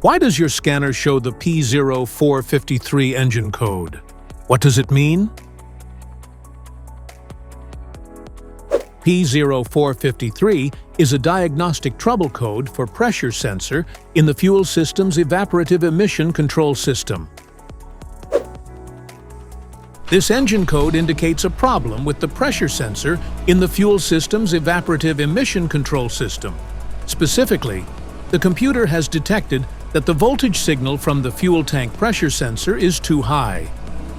Why does your scanner show the P0453 engine code? What does it mean? P0453 is a diagnostic trouble code for pressure sensor in the fuel system's evaporative emission control system. This engine code indicates a problem with the pressure sensor in the fuel system's evaporative emission control system. Specifically, the computer has detected that the voltage signal from the fuel tank pressure sensor is too high.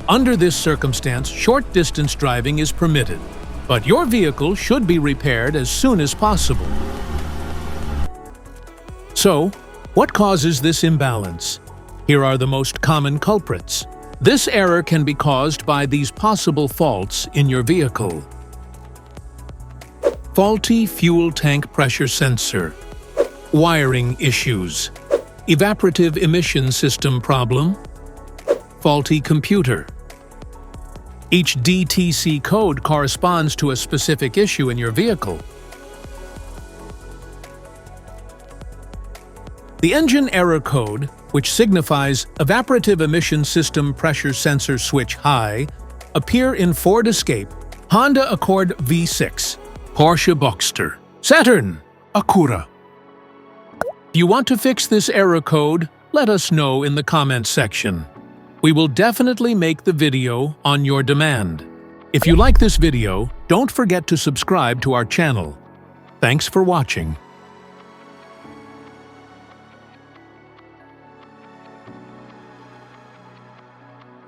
Under this circumstance, short-distance driving is permitted, but your vehicle should be repaired as soon as possible. So, what causes this imbalance? Here are the most common culprits. This error can be caused by these possible faults in your vehicle. Faulty fuel tank pressure sensor. Wiring issues. Evaporative emission system problem. Faulty computer. Each DTC code corresponds to a specific issue in your vehicle. The engine error code, which signifies Evaporative Emission System Pressure Sensor Switch High, appear in Ford Escape, Honda Accord V6, Porsche Boxster, Saturn, Acura. If you want to fix this error code, let us know in the comments section. We will definitely make the video on your demand. If you like this video, don't forget to subscribe to our channel. Thanks for watching.